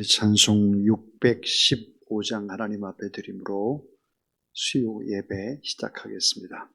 우리 찬송 615장 하나님 앞에 드림으로 수요 예배 시작하겠습니다.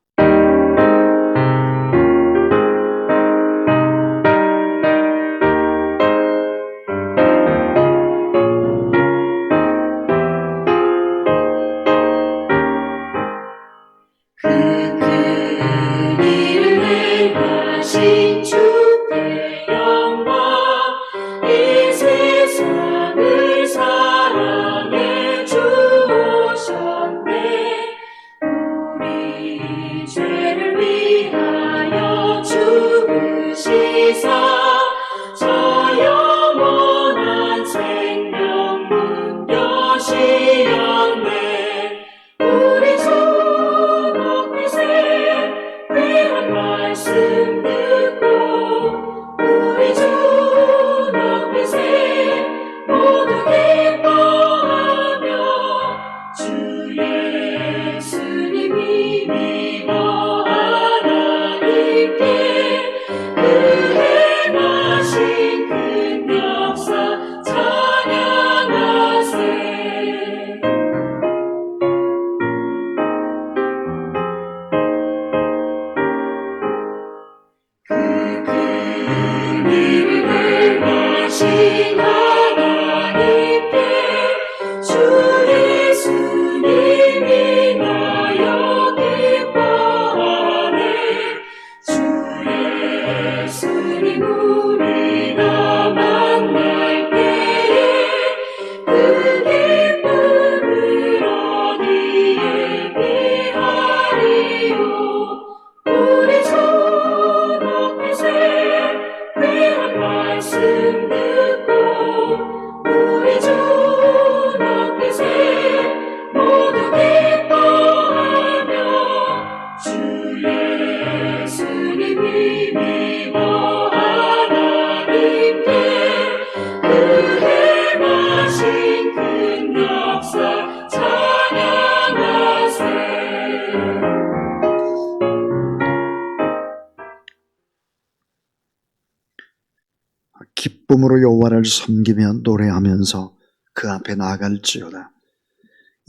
기쁨으로 여호와를 섬기며 노래하면서 그 앞에 나아갈지어다.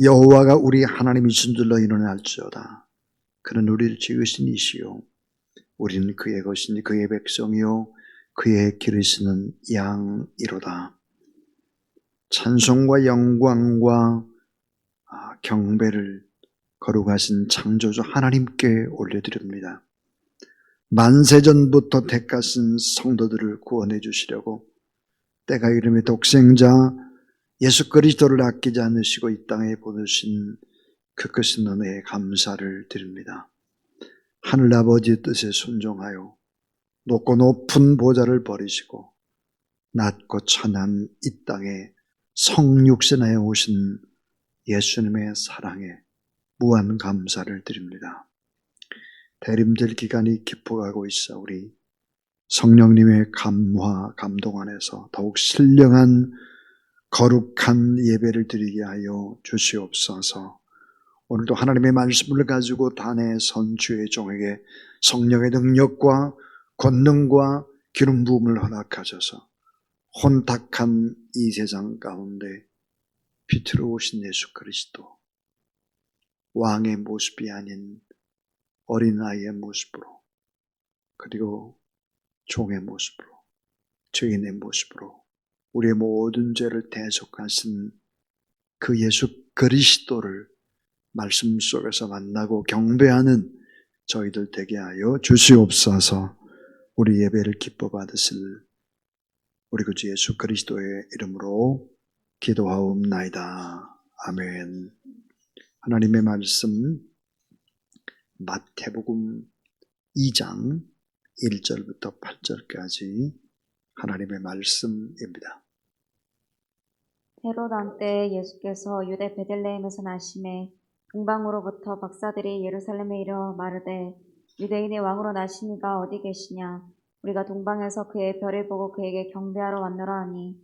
여호와가 우리 하나님이신 줄로 일어날지어다. 그는 우리를 지으신 이시요 우리는 그의 것이니 그의 백성이요 그의 기르시는 양이로다. 찬송과 영광과 경배를 거룩하신 창조주 하나님께 올려드립니다. 만세전부터 택하신 성도들을 구원해 주시려고 때가 이름의 독생자 예수 그리스도를 아끼지 않으시고 이 땅에 보내신 그 크신 은혜에 감사를 드립니다. 하늘아버지의 뜻에 순종하여 높고 높은 보좌를 버리시고 낮고 천한 이 땅에 성육신하여 오신 예수님의 사랑에 무한 감사를 드립니다. 대림절 기간이 깊어가고 있사오니 성령님의 감화 감동 안에서 더욱 신령한 거룩한 예배를 드리게 하여 주시옵소서. 오늘도 하나님의 말씀을 가지고 단에 선 주의 종에게 성령의 능력과 권능과 기름 부음을 허락하셔서 혼탁한 이 세상 가운데 비틀어 오신 예수 그리스도 왕의 모습이 아닌 어린아이의 모습으로 그리고 종의 모습으로 죄인의 모습으로 우리의 모든 죄를 대속하신 그 예수 그리스도를 말씀 속에서 만나고 경배하는 저희들 되게 하여 주시옵소서. 우리 예배를 기뻐 받으실 우리 구주 예수 그리스도의 이름으로 기도하옵나이다. 아멘. 하나님의 말씀 마태복음 2장 1절부터 8절까지 하나님의 말씀입니다. 헤롯 왕 때 예수께서 유대 베들레헴에서 나심에 동방으로부터 박사들이 예루살렘에 이르러 마르되 유대인의 왕으로 나시니가 어디 계시냐? 우리가 동방에서 그의 별을 보고 그에게 경배하러 왔노라 하니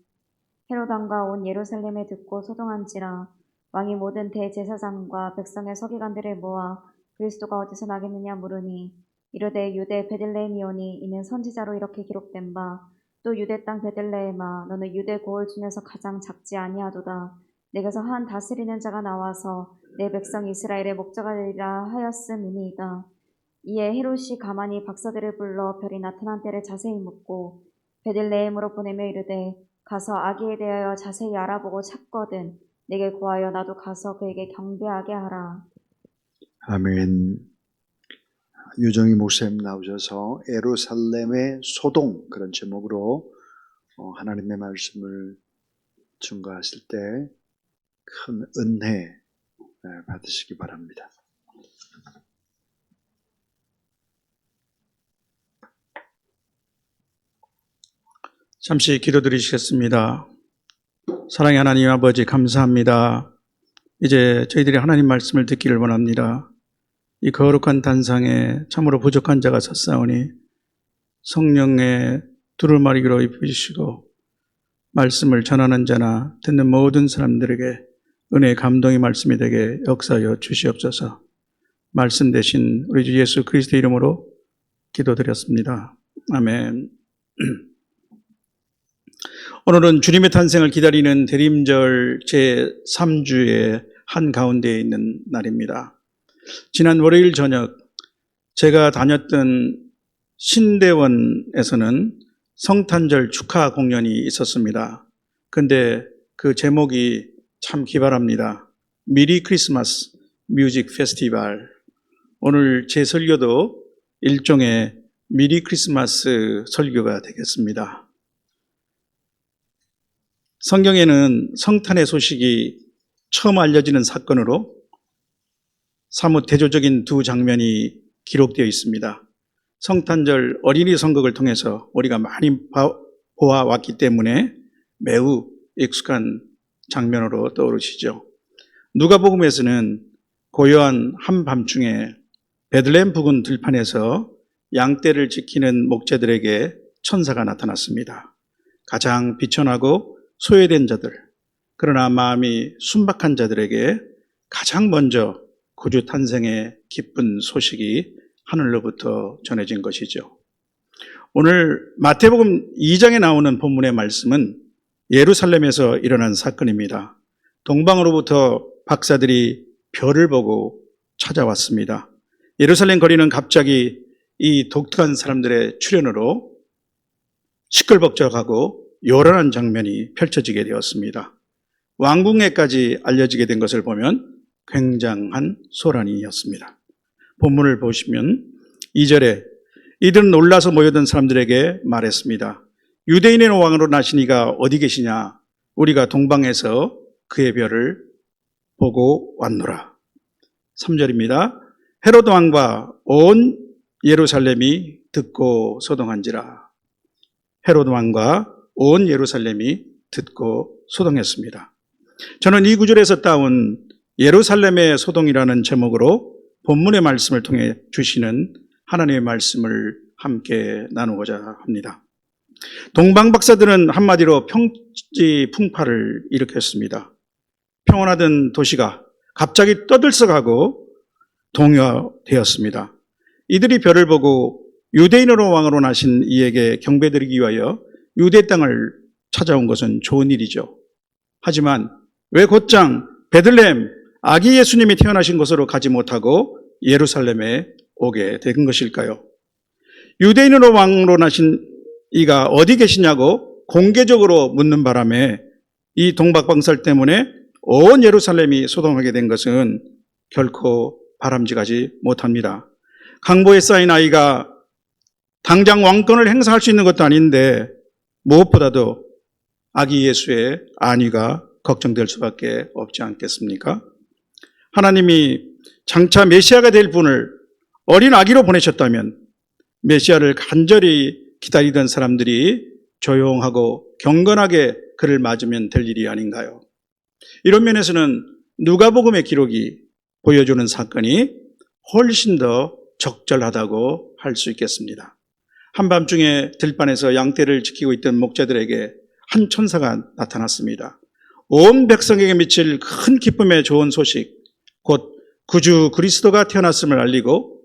헤롯 왕과 온 예루살렘에 듣고 소동한지라. 왕이 모든 대제사장과 백성의 서기관들을 모아 그리스도가 어디서 나겠느냐 물으니 이르되 유대 베들레헴이오니 이는 선지자로 이렇게 기록된 바 또 유대 땅 베들레헴아 너는 유대 고을 중에서 가장 작지 아니하도다. 내게서 한 다스리는 자가 나와서 내 백성 이스라엘의 목자가 되리라 하였음이니이다. 이에 헤롯이 가만히 박사들을 불러 별이 나타난 때를 자세히 묻고 베들레헴으로 보내며 이르되 가서 아기에 대하여 자세히 알아보고 찾거든 내게 구하여 나도 가서 그에게 경배하게 하라. 아멘. 유정희 목사님 나오셔서 예루살렘의 소동 그런 제목으로 하나님의 말씀을 증거하실 때 큰 은혜 받으시기 바랍니다. 잠시 기도드리시겠습니다. 사랑의 하나님 아버지 감사합니다. 이제 저희들이 하나님 말씀을 듣기를 원합니다. 이 거룩한 단상에 참으로 부족한 자가 섰사오니 성령의 두루마리기로 입히시고 말씀을 전하는 자나 듣는 모든 사람들에게 은혜의 감동의 말씀이 되게 역사하여 주시옵소서. 말씀 대신 우리 주 예수 그리스도의 이름으로 기도드렸습니다. 아멘. 오늘은 주님의 탄생을 기다리는 대림절 제3주의 한가운데에 있는 날입니다. 지난 월요일 저녁 제가 다녔던 신대원에서는 성탄절 축하 공연이 있었습니다. 근데 그 제목이 참 기발합니다. 미리 크리스마스 뮤직 페스티벌. 오늘 제 설교도 일종의 미리 크리스마스 설교가 되겠습니다. 성경에는 성탄의 소식이 처음 알려지는 사건으로 사뭇 대조적인 두 장면이 기록되어 있습니다. 성탄절 어린이 선곡을 통해서 우리가 많이 보아왔기 때문에 매우 익숙한 장면으로 떠오르시죠. 누가복음에서는 고요한 한밤중에 베들레헴 부근 들판에서 양떼를 지키는 목자들에게 천사가 나타났습니다. 가장 비천하고 소외된 자들, 그러나 마음이 순박한 자들에게 가장 먼저 구주 탄생의 기쁜 소식이 하늘로부터 전해진 것이죠. 오늘 마태복음 2장에 나오는 본문의 말씀은 예루살렘에서 일어난 사건입니다. 동방으로부터 박사들이 별을 보고 찾아왔습니다. 예루살렘 거리는 갑자기 이 독특한 사람들의 출현으로 시끌벅적하고 요란한 장면이 펼쳐지게 되었습니다. 왕궁에까지 알려지게 된 것을 보면 굉장한 소란이었습니다. 본문을 보시면 2절에 이들은 놀라서 모여든 사람들에게 말했습니다. 유대인의 왕으로 나신 이가 어디 계시냐? 우리가 동방에서 그의 별을 보고 왔노라. 3절입니다. 헤롯 왕과 온 예루살렘이 듣고 소동한지라. 헤롯 왕과 온 예루살렘이 듣고 소동했습니다. 저는 이 구절에서 따온 예루살렘의 소동이라는 제목으로 본문의 말씀을 통해 주시는 하나님의 말씀을 함께 나누고자 합니다. 동방 박사들은 한마디로 평지 풍파를 일으켰습니다. 평온하던 도시가 갑자기 떠들썩하고 동요되었습니다. 이들이 별을 보고 유대인으로 왕으로 나신 이에게 경배드리기 위하여 유대 땅을 찾아온 것은 좋은 일이죠. 하지만 왜 곧장 베들레헴 아기 예수님이 태어나신 곳으로 가지 못하고 예루살렘에 오게 된 것일까요? 유대인으로 왕으로 나신 이가 어디 계시냐고 공개적으로 묻는 바람에 이 동박방설 때문에 온 예루살렘이 소동하게 된 것은 결코 바람직하지 못합니다. 강보에 쌓인 아이가 당장 왕권을 행사할 수 있는 것도 아닌데 무엇보다도 아기 예수의 안위가 걱정될 수밖에 없지 않겠습니까? 하나님이 장차 메시아가 될 분을 어린 아기로 보내셨다면 메시아를 간절히 기다리던 사람들이 조용하고 경건하게 그를 맞으면 될 일이 아닌가요? 이런 면에서는 누가복음의 기록이 보여주는 사건이 훨씬 더 적절하다고 할 수 있겠습니다. 한밤중에 들판에서 양떼를 지키고 있던 목자들에게 한 천사가 나타났습니다. 온 백성에게 미칠 큰 기쁨의 좋은 소식, 곧 구주 그리스도가 태어났음을 알리고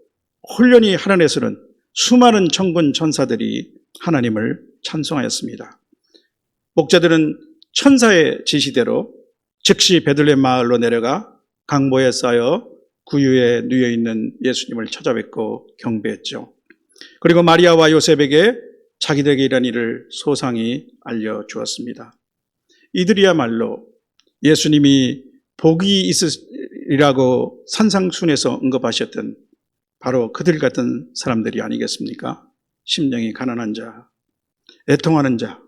홀련히 하늘에서는 수많은 천군 천사들이 하나님을 찬송하였습니다. 목자들은 천사의 지시대로 즉시 베들레헴 마을로 내려가 강보에 쌓여 구유에 누워 있는 예수님을 찾아뵙고 경배했죠. 그리고 마리아와 요셉에게 자기들에게 이런 일을 소상히 알려주었습니다. 이들이야말로 예수님이 복이 있으리라고 산상순에서 언급하셨던 바로 그들 같은 사람들이 아니겠습니까? 심령이 가난한 자, 애통하는 자,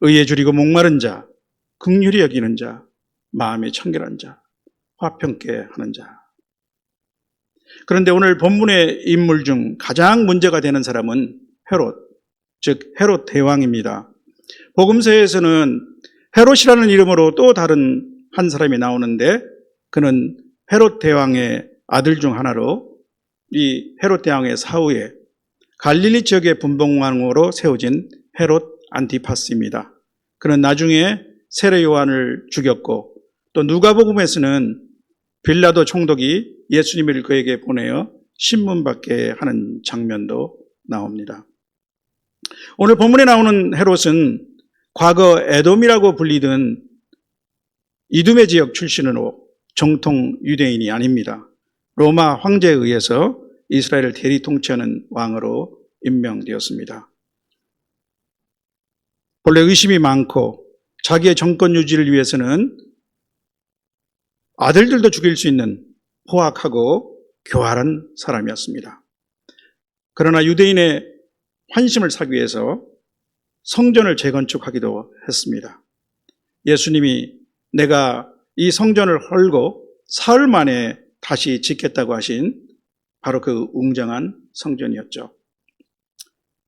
의에 줄이고 목마른 자, 긍휼히 여기는 자, 마음이 청결한 자, 화평케 하는 자. 그런데 오늘 본문의 인물 중 가장 문제가 되는 사람은 헤롯, 즉 헤롯 대왕입니다. 복음서에서는 헤롯이라는 이름으로 또 다른 한 사람이 나오는데 그는 헤롯 대왕의 아들 중 하나로 이 헤롯 대왕의 사후에 갈릴리 지역의 분봉왕으로 세워진 헤롯 안티파스입니다. 그는 나중에 세례 요한을 죽였고 또 누가복음에서는 빌라도 총독이 예수님을 그에게 보내어 신문받게 하는 장면도 나옵니다. 오늘 본문에 나오는 헤롯은 과거 에돔이라고 불리던 이두메 지역 출신으로 정통 유대인이 아닙니다. 로마 황제에 의해서 이스라엘을 대리 통치하는 왕으로 임명되었습니다. 본래 의심이 많고 자기의 정권 유지를 위해서는 아들들도 죽일 수 있는 포악하고 교활한 사람이었습니다. 그러나 유대인의 환심을 사기 위해서 성전을 재건축하기도 했습니다. 예수님이 내가 이 성전을 헐고 사흘 만에 다시 짓겠다고 하신 바로 그 웅장한 성전이었죠.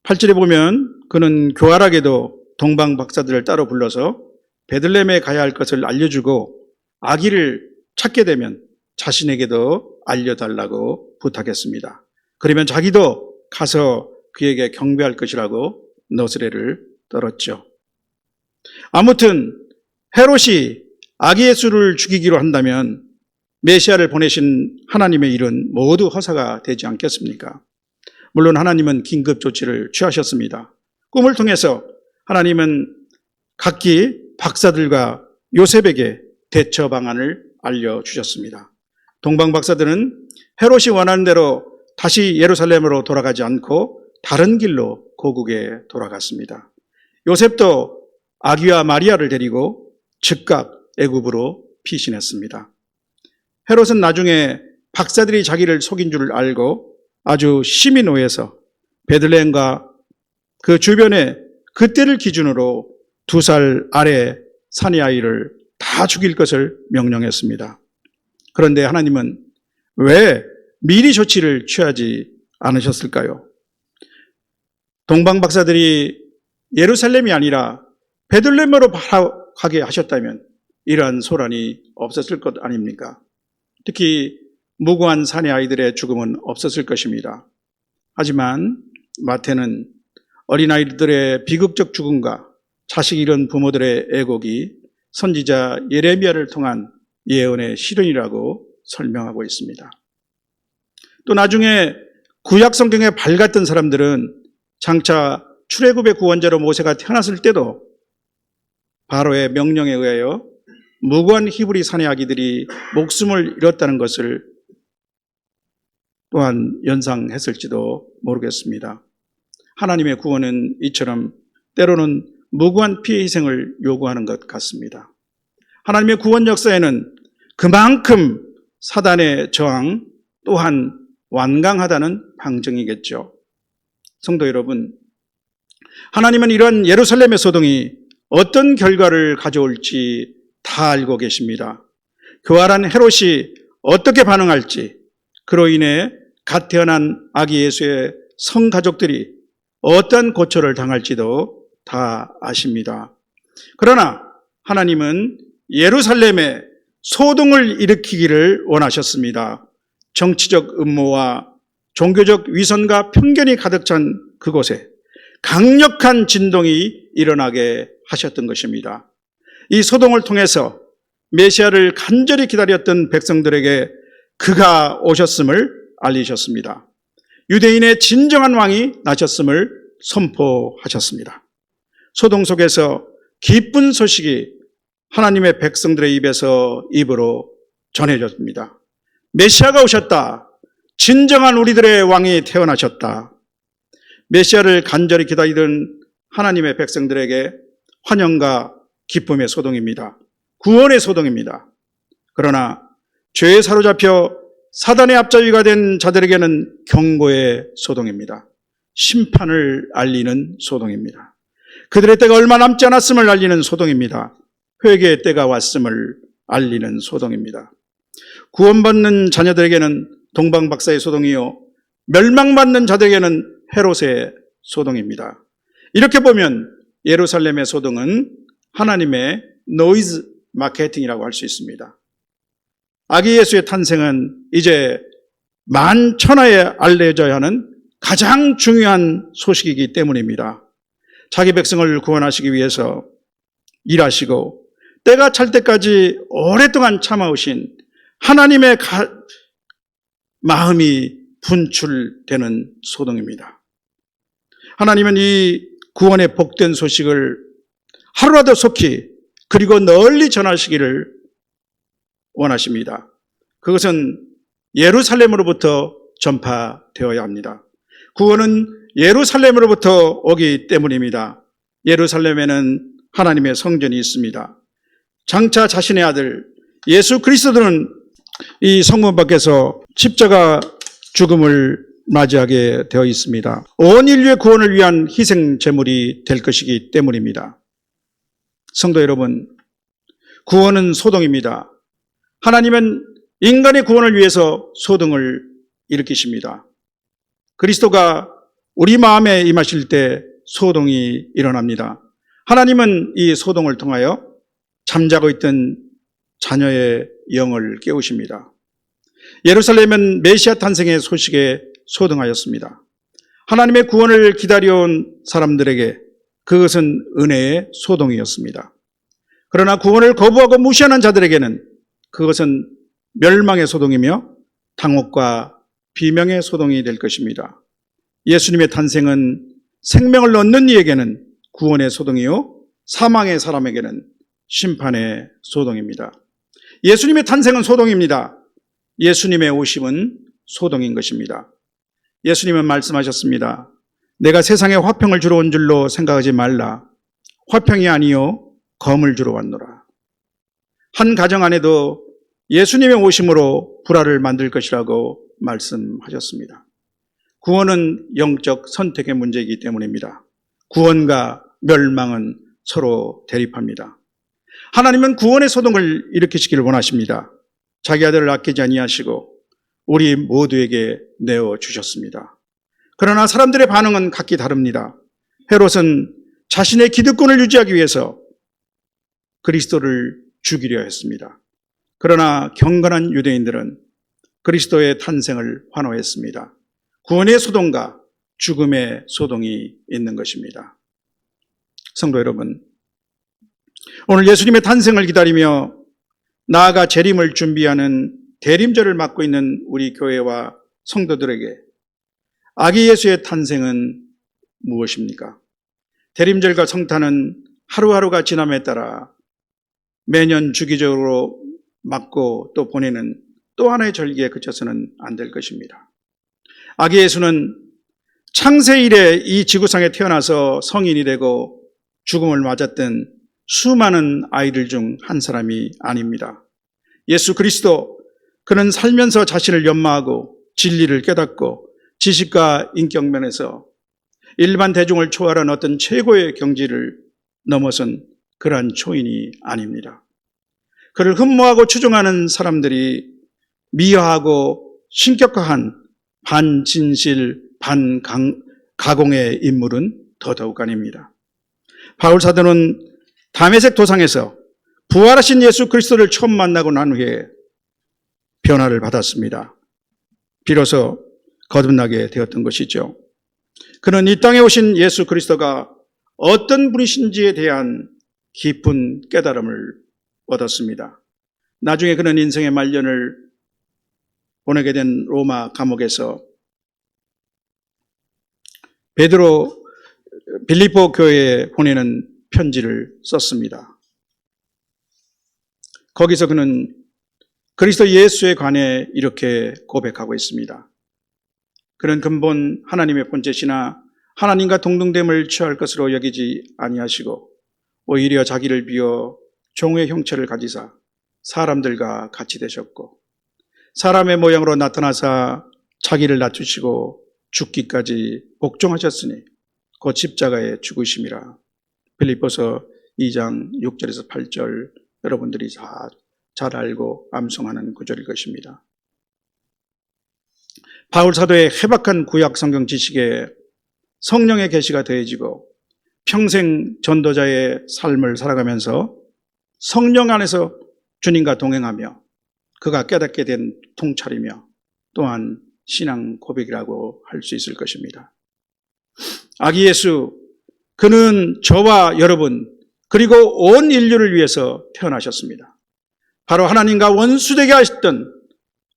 8절에 보면 그는 교활하게도 동방 박사들을 따로 불러서 베들레헴에 가야 할 것을 알려주고 아기를 찾게 되면 자신에게도 알려달라고 부탁했습니다. 그러면 자기도 가서 그에게 경배할 것이라고 너스레를 떨었죠. 아무튼 헤롯이 아기 예수를 죽이기로 한다면 메시아를 보내신 하나님의 일은 모두 허사가 되지 않겠습니까? 물론 하나님은 긴급 조치를 취하셨습니다. 꿈을 통해서 하나님은 각기 박사들과 요셉에게 대처 방안을 알려주셨습니다. 동방 박사들은 헤롯이 원하는 대로 다시 예루살렘으로 돌아가지 않고 다른 길로 고국에 돌아갔습니다. 요셉도 아기와 마리아를 데리고 즉각 애굽으로 피신했습니다. 헤롯은 나중에 박사들이 자기를 속인 줄 알고 아주 심히 노해서 베들레헴과 그 주변에 그때를 기준으로 2살 아래 사내 아이를 다 죽일 것을 명령했습니다. 그런데 하나님은 왜 미리 조치를 취하지 않으셨을까요? 동방 박사들이 예루살렘이 아니라 베들레헴으로 가게 하셨다면 이러한 소란이 없었을 것 아닙니까? 특히 무고한 사내 아이들의 죽음은 없었을 것입니다. 하지만 마태는 어린아이들의 비극적 죽음과 자식 잃은 부모들의 애곡이 선지자 예레미야를 통한 예언의 실현이라고 설명하고 있습니다. 또 나중에 구약 성경에 밝았던 사람들은 장차 출애굽의 구원자로 모세가 태어났을 때도 바로의 명령에 의하여 무고한 히브리 사내 아기들이 목숨을 잃었다는 것을 또한 연상했을지도 모르겠습니다. 하나님의 구원은 이처럼 때로는 무고한 피해 희생을 요구하는 것 같습니다. 하나님의 구원 역사에는 그만큼 사단의 저항 또한 완강하다는 방증이겠죠. 성도 여러분, 하나님은 이러한 예루살렘의 소동이 어떤 결과를 가져올지 다 알고 계십니다. 교활한 헤롯이 어떻게 반응할지, 그로 인해 갓 태어난 아기 예수의 성가족들이 어떤 고초를 당할지도 다 아십니다. 그러나 하나님은 예루살렘에 소동을 일으키기를 원하셨습니다. 정치적 음모와 종교적 위선과 편견이 가득 찬 그곳에 강력한 진동이 일어나게 하셨던 것입니다. 이 소동을 통해서 메시아를 간절히 기다렸던 백성들에게 그가 오셨음을 알리셨습니다. 유대인의 진정한 왕이 나셨음을 선포하셨습니다. 소동 속에서 기쁜 소식이 하나님의 백성들의 입으로 전해졌습니다. 메시아가 오셨다. 진정한 우리들의 왕이 태어나셨다. 메시아를 간절히 기다리던 하나님의 백성들에게 환영과 기쁨의 소동입니다. 구원의 소동입니다. 그러나 죄에 사로잡혀 사단의 앞잡이가 된 자들에게는 경고의 소동입니다. 심판을 알리는 소동입니다. 그들의 때가 얼마 남지 않았음을 알리는 소동입니다. 회개의 때가 왔음을 알리는 소동입니다. 구원받는 자녀들에게는 동방박사의 소동이요, 멸망받는 자들에게는 헤롯의 소동입니다. 이렇게 보면 예루살렘의 소동은 하나님의 노이즈 마케팅이라고 할 수 있습니다. 아기 예수의 탄생은 이제 만천하에 알려져야 하는 가장 중요한 소식이기 때문입니다. 자기 백성을 구원하시기 위해서 일하시고 때가 찰 때까지 오랫동안 참아오신 하나님의 마음이 분출되는 소동입니다. 하나님은 이 구원의 복된 소식을 하루라도 속히 그리고 널리 전하시기를 원하십니다. 그것은 예루살렘으로부터 전파되어야 합니다. 구원은 예루살렘으로부터 오기 때문입니다. 예루살렘에는 하나님의 성전이 있습니다. 장차 자신의 아들 예수 그리스도는 이 성문 밖에서 십자가 죽음을 맞이하게 되어 있습니다. 온 인류의 구원을 위한 희생 제물이 될 것이기 때문입니다. 성도 여러분, 구원은 소동입니다. 하나님은 인간의 구원을 위해서 소동을 일으키십니다. 그리스도가 우리 마음에 임하실 때 소동이 일어납니다. 하나님은 이 소동을 통하여 잠자고 있던 자녀의 영을 깨우십니다. 예루살렘은 메시아 탄생의 소식에 소동하였습니다. 하나님의 구원을 기다려온 사람들에게 그것은 은혜의 소동이었습니다. 그러나 구원을 거부하고 무시하는 자들에게는 그것은 멸망의 소동이며 당혹과 비명의 소동이 될 것입니다. 예수님의 탄생은 생명을 얻는 이에게는 구원의 소동이요, 사망의 사람에게는 심판의 소동입니다. 예수님의 탄생은 소동입니다. 예수님의 오심은 소동인 것입니다. 예수님은 말씀하셨습니다. 내가 세상에 화평을 주러 온 줄로 생각하지 말라. 화평이 아니요 검을 주러 왔노라. 한 가정 안에도 예수님의 오심으로 불화를 만들 것이라고 말씀하셨습니다. 구원은 영적 선택의 문제이기 때문입니다. 구원과 멸망은 서로 대립합니다. 하나님은 구원의 소동을 일으키시기를 원하십니다. 자기 아들을 아끼지 아니하시고 우리 모두에게 내어주셨습니다. 그러나 사람들의 반응은 각기 다릅니다. 헤롯은 자신의 기득권을 유지하기 위해서 그리스도를 죽이려 했습니다. 그러나 경건한 유대인들은 그리스도의 탄생을 환호했습니다. 구원의 소동과 죽음의 소동이 있는 것입니다. 성도 여러분, 오늘 예수님의 탄생을 기다리며 나아가 재림을 준비하는 대림절을 맞고 있는 우리 교회와 성도들에게 아기 예수의 탄생은 무엇입니까? 대림절과 성탄은 하루하루가 지남에 따라 매년 주기적으로 맞고 또 보내는 또 하나의 절기에 그쳐서는 안 될 것입니다. 아기 예수는 창세 이래 이 지구상에 태어나서 성인이 되고 죽음을 맞았던 수많은 아이들 중 한 사람이 아닙니다. 예수 그리스도, 그는 살면서 자신을 연마하고 진리를 깨닫고 지식과 인격 면에서 일반 대중을 초월한 어떤 최고의 경지를 넘어선 그러한 초인이 아닙니다. 그를 흠모하고 추종하는 사람들이 미화하고 신격화한 반진실, 반가공의 인물은 더더욱 아닙니다. 바울 사도는 다메섹 도상에서 부활하신 예수 그리스도를 처음 만나고 난 후에 변화를 받았습니다. 비로소 거듭나게 되었던 것이죠. 그는 이 땅에 오신 예수 그리스도가 어떤 분이신지에 대한 깊은 깨달음을 얻었습니다. 나중에 그는 인생의 말년을 보내게 된 로마 감옥에서 베드로 빌립보 교회에 보내는 편지를 썼습니다. 거기서 그는 그리스도 예수에 관해 이렇게 고백하고 있습니다. 그는 근본 하나님의 본체시나 하나님과 동등됨을 취할 것으로 여기지 아니하시고 오히려 자기를 비워 종의 형체를 가지사 사람들과 같이 되셨고 사람의 모양으로 나타나사 자기를 낮추시고 죽기까지 복종하셨으니 곧 십자가에 죽으심이라. 빌립보서 2장 6절에서 8절 여러분들이 잘 알고 암송하는 구절일 것입니다. 바울 사도의 해박한 구약 성경 지식에 성령의 계시가 더해지고 평생 전도자의 삶을 살아가면서 성령 안에서 주님과 동행하며 그가 깨닫게 된 통찰이며 또한 신앙 고백이라고 할 수 있을 것입니다. 아기 예수, 그는 저와 여러분 그리고 온 인류를 위해서 태어나셨습니다. 바로 하나님과 원수되게 하셨던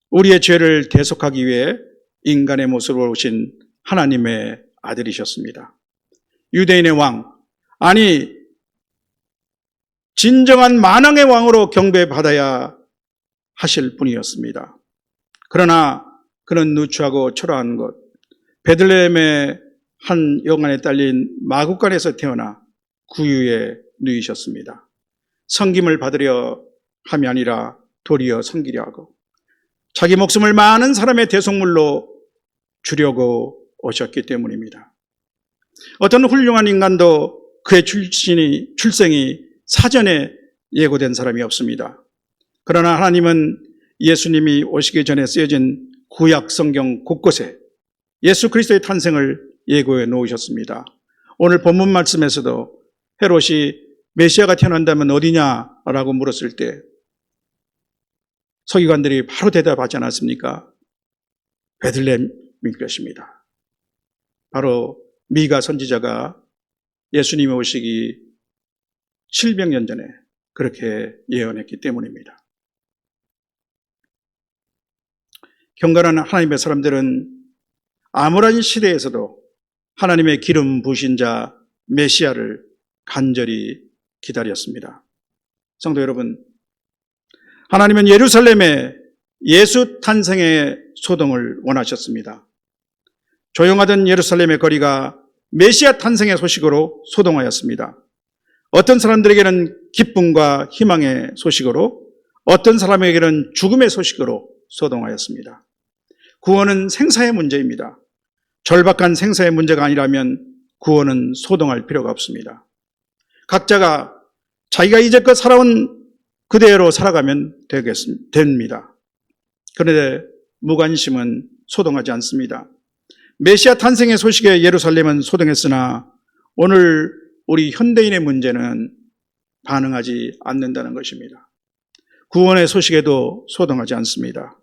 우리의 죄를 대속하기 위해 인간의 모습으로 오신 하나님의 아들이셨습니다. 유대인의 왕, 아니 진정한 만왕의 왕으로 경배받아야 하실 분이었습니다. 그러나 그는 누추하고 초라한 곳 베들레헴의 한 여관에 딸린 마구간에서 태어나 구유에 누이셨습니다. 섬김을 받으려 함이 아니라 도리어 섬기려 하고 자기 목숨을 많은 사람의 대속물로 주려고 오셨기 때문입니다. 어떤 훌륭한 인간도 그의 출생이 사전에 예고된 사람이 없습니다. 그러나 하나님은 예수님이 오시기 전에 쓰여진 구약 성경 곳곳에 예수 그리스도의 탄생을 예고해 놓으셨습니다. 오늘 본문 말씀에서도 헤롯이 메시아가 태어난다면 어디냐라고 물었을 때 서기관들이 바로 대답하지 않았습니까? 베들레헴일 것입니다. 바로 미가 선지자가 예수님이 오시기 700년 전에 그렇게 예언했기 때문입니다. 경건한 하나님의 사람들은 아무런 시대에서도 하나님의 기름 부으신 자 메시아를 간절히 기다렸습니다. 성도 여러분, 하나님은 예루살렘에 예수 탄생의 소동을 원하셨습니다. 조용하던 예루살렘의 거리가 메시아 탄생의 소식으로 소동하였습니다. 어떤 사람들에게는 기쁨과 희망의 소식으로, 어떤 사람에게는 죽음의 소식으로 소동하였습니다. 구원은 생사의 문제입니다. 절박한 생사의 문제가 아니라면 구원은 소동할 필요가 없습니다. 각자가 자기가 이제껏 살아온 그대로 살아가면 됩니다. 그런데 무관심은 소동하지 않습니다. 메시아 탄생의 소식에 예루살렘은 소동했으나 오늘 우리 현대인의 문제는 반응하지 않는다는 것입니다. 구원의 소식에도 소동하지 않습니다.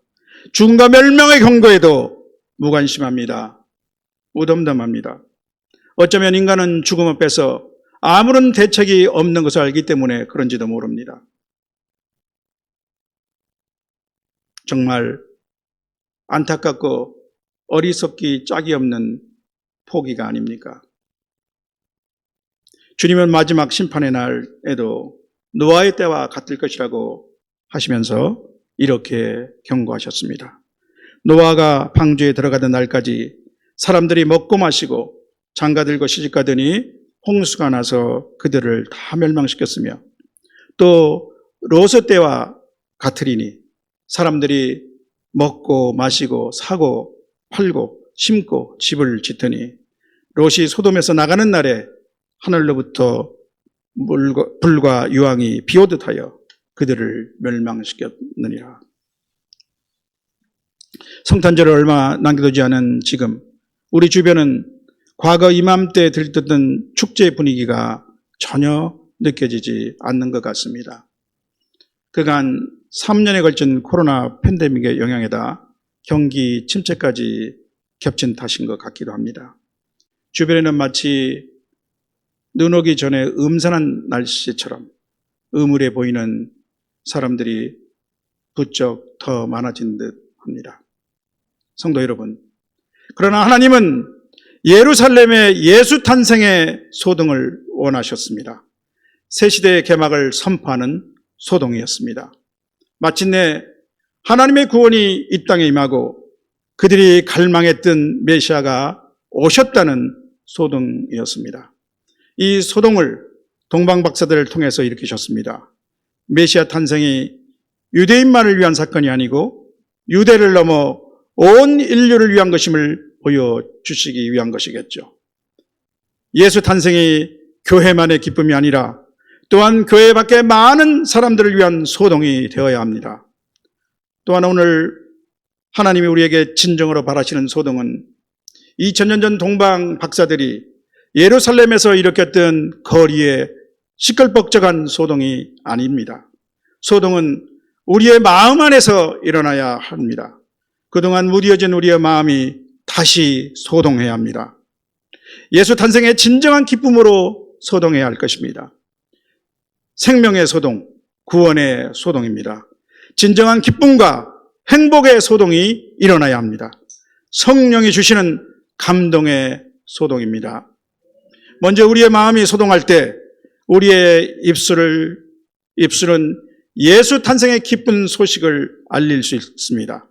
죽음과 멸망의 경고에도 무관심합니다. 무덤덤합니다. 어쩌면 인간은 죽음 앞에서 아무런 대책이 없는 것을 알기 때문에 그런지도 모릅니다. 정말 안타깝고 어리석기 짝이 없는 포기가 아닙니까? 주님은 마지막 심판의 날에도 노아의 때와 같을 것이라고 하시면서 이렇게 경고하셨습니다. 노아가 방주에 들어가던 날까지 사람들이 먹고 마시고 장가들고 시집가더니 홍수가 나서 그들을 다 멸망시켰으며 또 롯의 때와 같으리니 사람들이 먹고 마시고 사고 팔고 심고 집을 짓더니 롯이 소돔에서 나가는 날에 하늘로부터 불과 유황이 비오듯 하여 그들을 멸망시켰느니라. 성탄절을 얼마 남겨두지 않은 지금 우리 주변은 과거 이맘때 들떴던 축제 분위기가 전혀 느껴지지 않는 것 같습니다. 그간 3년에 걸친 코로나 팬데믹의 영향에다 경기 침체까지 겹친 탓인 것 같기도 합니다. 주변에는 마치 눈 오기 전에 음산한 날씨처럼 음울해 보이는 사람들이 부쩍 더 많아진 듯 합니다. 성도 여러분, 그러나 하나님은 예루살렘의 예수 탄생의 소동을 원하셨습니다. 새 시대의 개막을 선포하는 소동이었습니다. 마침내 하나님의 구원이 이 땅에 임하고 그들이 갈망했던 메시아가 오셨다는 소동이었습니다. 이 소동을 동방 박사들을 통해서 일으키셨습니다. 메시아 탄생이 유대인만을 위한 사건이 아니고 유대를 넘어 온 인류를 위한 것임을 보여주시기 위한 것이겠죠. 예수 탄생이 교회만의 기쁨이 아니라 또한 교회 밖에 많은 사람들을 위한 소동이 되어야 합니다. 또한 오늘 하나님이 우리에게 진정으로 바라시는 소동은 2000년 전 동방 박사들이 예루살렘에서 일으켰던 거리의 시끌벅적한 소동이 아닙니다. 소동은 우리의 마음 안에서 일어나야 합니다. 그동안 무뎌진 우리의 마음이 다시 소동해야 합니다. 예수 탄생의 진정한 기쁨으로 소동해야 할 것입니다. 생명의 소동, 구원의 소동입니다. 진정한 기쁨과 행복의 소동이 일어나야 합니다. 성령이 주시는 감동의 소동입니다. 먼저 우리의 마음이 소동할 때 우리의 입술은 예수 탄생의 기쁜 소식을 알릴 수 있습니다.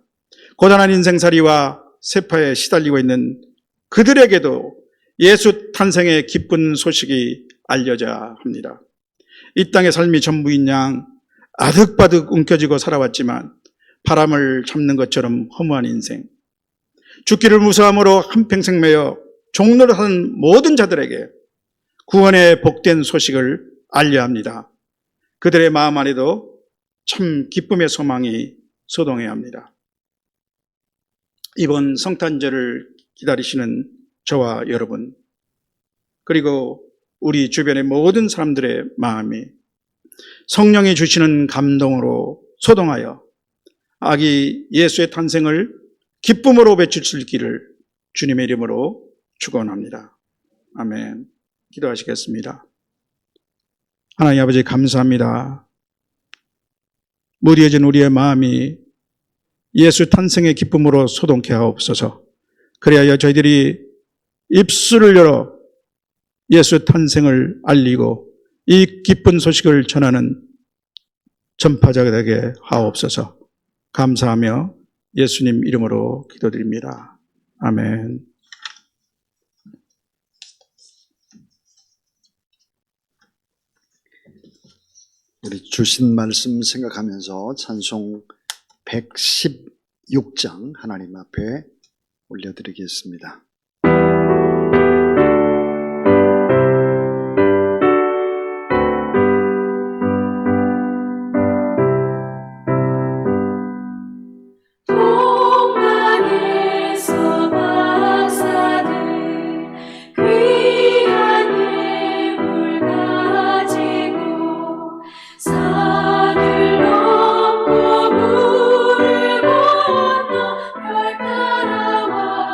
고단한 인생살이와 세파에 시달리고 있는 그들에게도 예수 탄생의 기쁜 소식이 알려져야 합니다. 이 땅의 삶이 전부인 양 아득바득 움켜쥐고 살아왔지만 바람을 잡는 것처럼 허무한 인생, 죽기를 무서함으로 한평생 매여 종노릇하는 모든 자들에게 구원의 복된 소식을 알려야 합니다. 그들의 마음 안에도 참 기쁨의 소망이 소동해야 합니다. 이번 성탄절을 기다리시는 저와 여러분, 그리고 우리 주변의 모든 사람들의 마음이 성령이 주시는 감동으로 소동하여 아기 예수의 탄생을 기쁨으로 외칠 수 있기를 주님의 이름으로 축원합니다. 아멘. 기도하시겠습니다. 하나님 아버지 감사합니다. 무뎌진 우리의 마음이 예수 탄생의 기쁨으로 소동케 하옵소서. 그리하여 저희들이 입술을 열어 예수 탄생을 알리고 이 기쁜 소식을 전하는 전파자가 되게 하옵소서. 감사하며 예수님 이름으로 기도드립니다. 아멘. 우리 주신 말씀 생각하면서 찬송 116장 하나님 앞에 올려드리겠습니다. 동방에서 박사들 귀한 예물 가지고 산을 넘고 물을 건너 별 따라왔던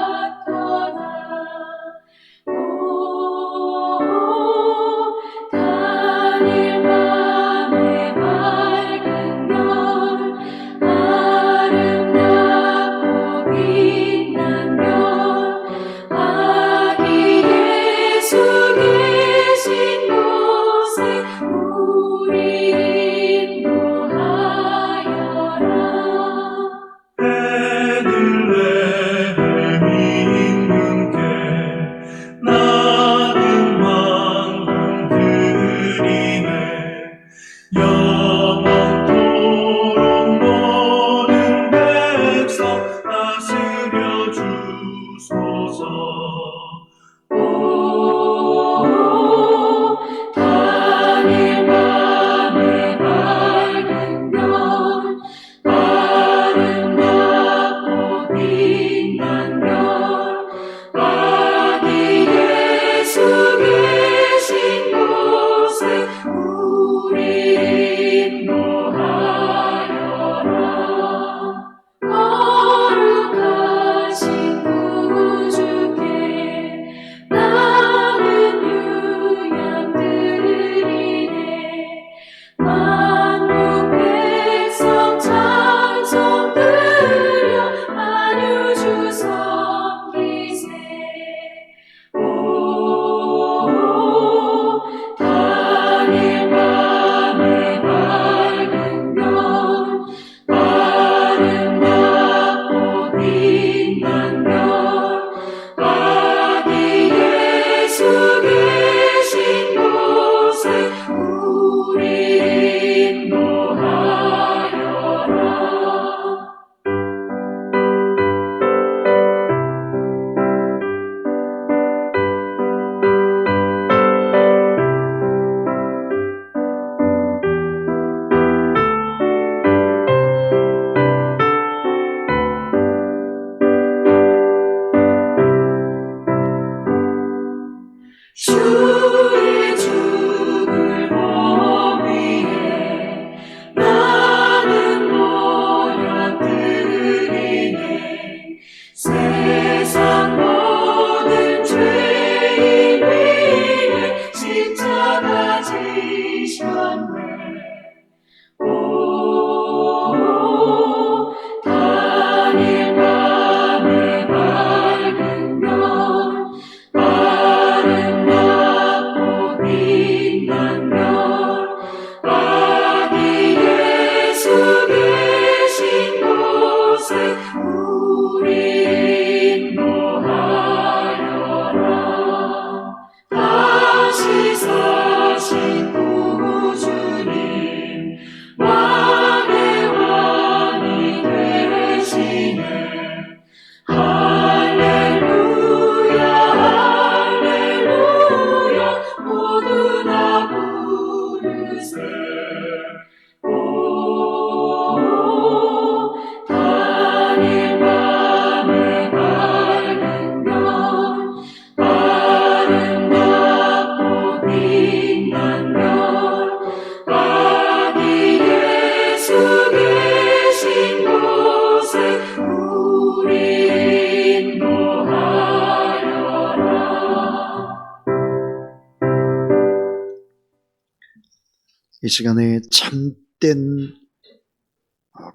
이 시간에 참된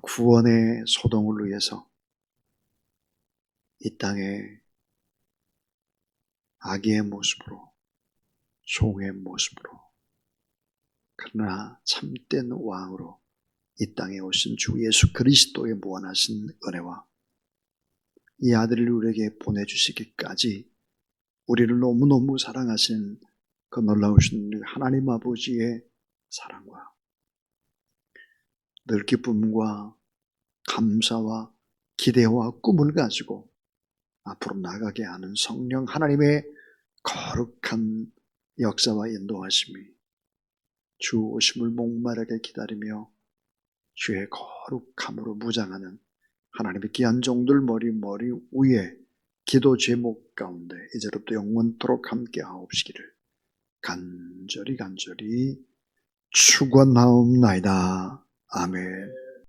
구원의 소동을 위해서 이 땅에 아기의 모습으로, 종의 모습으로, 그러나 참된 왕으로 이 땅에 오신 주 예수 그리스도의 무한하신 은혜와 이 아들을 우리에게 보내주시기까지 우리를 너무너무 사랑하신 그 놀라우신 하나님 아버지의 사랑과 늘 기쁨과 감사와 기대와 꿈을 가지고 앞으로 나가게 하는 성령 하나님의 거룩한 역사와 인도하심이 주 오심을 목마르게 기다리며 주의 거룩함으로 무장하는 하나님의 귀한 종들 머리 위에 기도 제목 가운데 이제부터 영원토록 함께 하옵시기를 간절히 축원하옵나이다. 아멘.